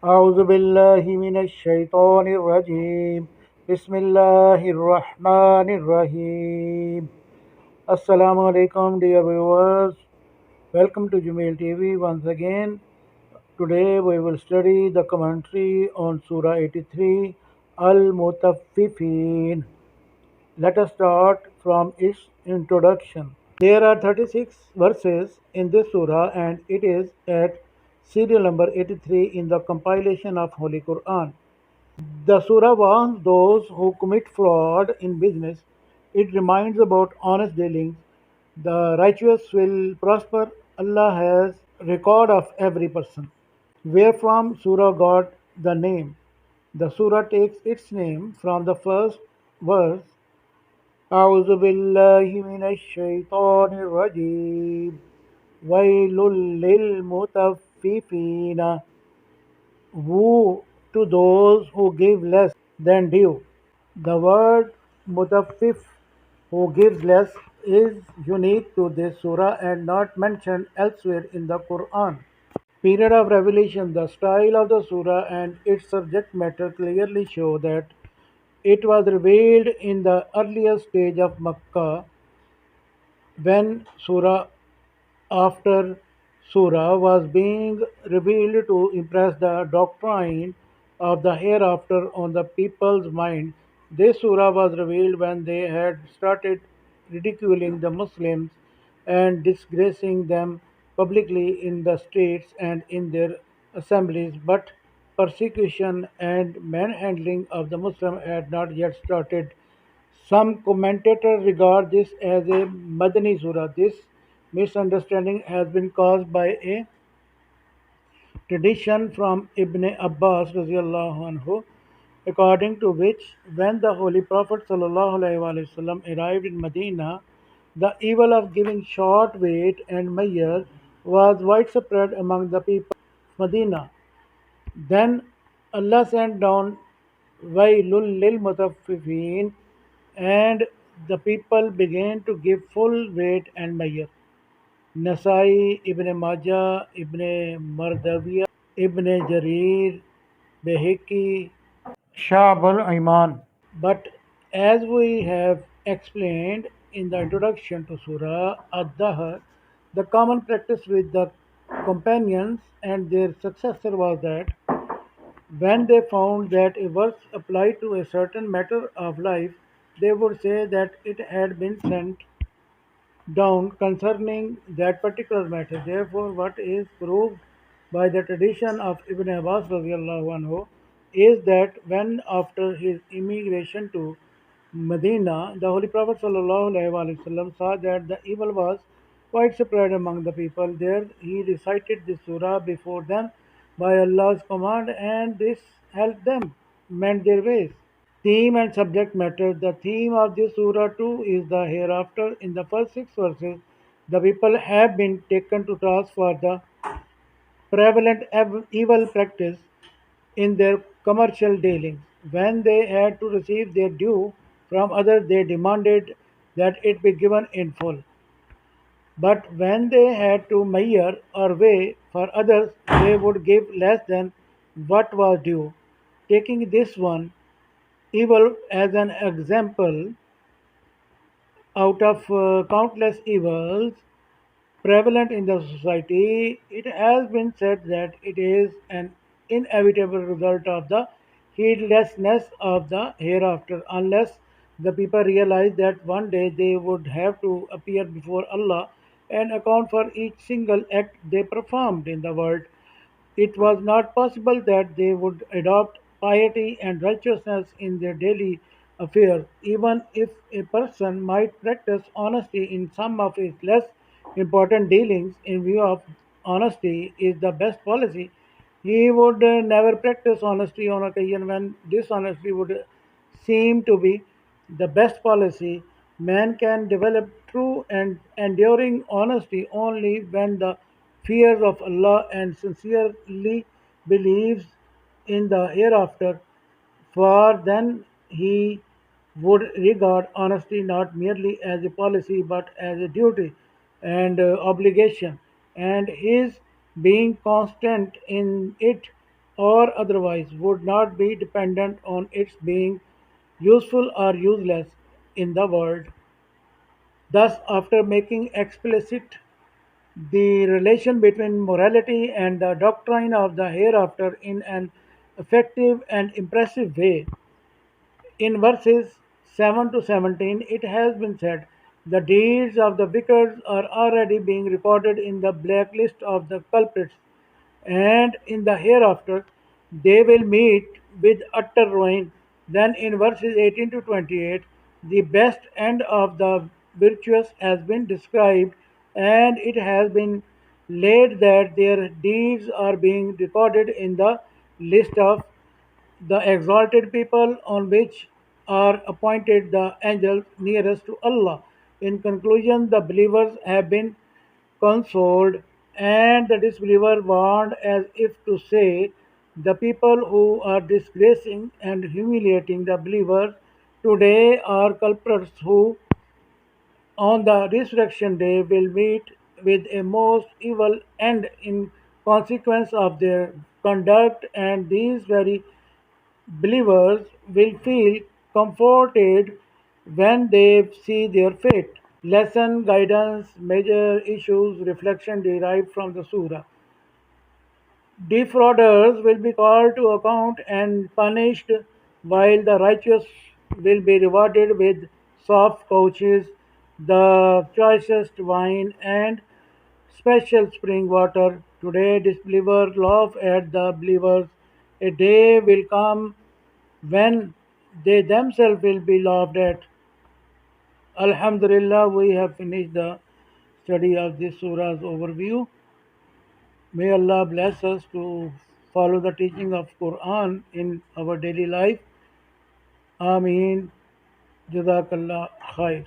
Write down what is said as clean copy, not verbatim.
أعوذ بالله من الشيطان الرجيم بسم الله الرحمن الرحيم Assalamu alaikum dear viewers. Welcome to JemeilTv once again. Today we will study the commentary on Surah 83 AlMutaffiffin. Let us start from its introduction. There are 36 verses in this surah and it is at serial number 83 in the compilation of Holy Quran. The surah warns those who commit fraud in business. It reminds about honest dealings. The righteous will prosper. Allah has record of every person. Where from surah got the name? The surah takes its name from the first verse. أعوذ بالله من الشيطان الرجيم ويل للمطففين. Woe to those who give less than due. The word mutaffif, who gives less, is unique to this surah and not mentioned elsewhere in the Quran. Period of revelation. The style of the surah and its subject matter clearly show that it was revealed in the earliest stage of Makkah when surah after surah was being revealed to impress the doctrine of the hereafter on the people's mind. This surah was revealed when they had started ridiculing the Muslims and disgracing them publicly in the streets and in their assemblies, but persecution and manhandling of the Muslim had not yet started. Some commentators regard this as a Madani surah. This misunderstanding has been caused by a tradition from Ibn Abbas radiallahu anhu, according to which when the Holy Prophet sallallahu alaihi wasallam arrived in Medina, the evil of giving short weight and measure was widespread among the people of Medina. Then Allah sent down Wailul lil Mutaffifin, and the people began to give full weight and measure. Nasai, Ibn Majah, Ibn Mardawiya, Ibn Jarir, Behiki, Shabul Iman. But as we have explained in the introduction to Surah Ad-Dahr, the common practice with the companions and their successor was that when they found that a verse applied to a certain matter of life, they would say that it had been sent down concerning that particular matter. Therefore, what is proved by the tradition of Ibn Abbas radiallahu anhu is that when after his immigration to Medina, the Holy Prophet sallallahu alaihi wasallam saw that the evil was widespread among the people. There he recited this surah before them by Allah's command, and this helped them mend their ways. Theme and subject matter. The theme of this surah too is the hereafter. In the first six verses, the people have been taken to task for the prevalent evil practice in their commercial dealings. When they had to receive their due from others, they demanded that it be given in full. But when they had to measure or weigh for others, they would give less than what was due. Taking this one evil as an example out of countless evils prevalent in the society, it has been said that it is an inevitable result of the heedlessness of the hereafter, unless the people realize that one day they would have to appear before Allah and account for each single act they performed in the world. It was not possible that they would adopt piety and righteousness in their daily affairs, even if a person might practice honesty in some of his less important dealings in view of honesty is the best policy. He would never practice honesty on occasion when dishonesty would seem to be the best policy. Man can develop true and enduring honesty only when the fears of Allah and sincerely believes in the hereafter, for then he would regard honesty not merely as a policy but as a duty and obligation, and his being constant in it or otherwise would not be dependent on its being useful or useless in the world. Thus, after making explicit the relation between morality and the doctrine of the hereafter in an effective and impressive way, in verses 7 to 17, it has been said, the deeds of the wicked are already being recorded in the blacklist of the culprits, and in the hereafter they will meet with utter ruin. Then in verses 18 to 28, the best end of the virtuous has been described, and it has been laid that their deeds are being recorded in the list of the exalted people on which are appointed the angels nearest to Allah. In conclusion, the believers have been consoled and the disbeliever warned, as if to say, the people who are disgracing and humiliating the believers today are culprits who on the resurrection day will meet with a most evil end in consequence of their conduct, and these very believers will feel comforted when they see their fate. Lesson, guidance, major issues, reflection derived from the surah. Defrauders will be called to account and punished, while the righteous will be rewarded with soft couches, the choicest wine, and special spring water. Today, disbelievers laugh at the believers. A day will come when they themselves will be laughed at. Alhamdulillah, we have finished the study of this surah's overview. May Allah bless us to follow the teaching of Quran in our daily life. Ameen. Jazakallah khair.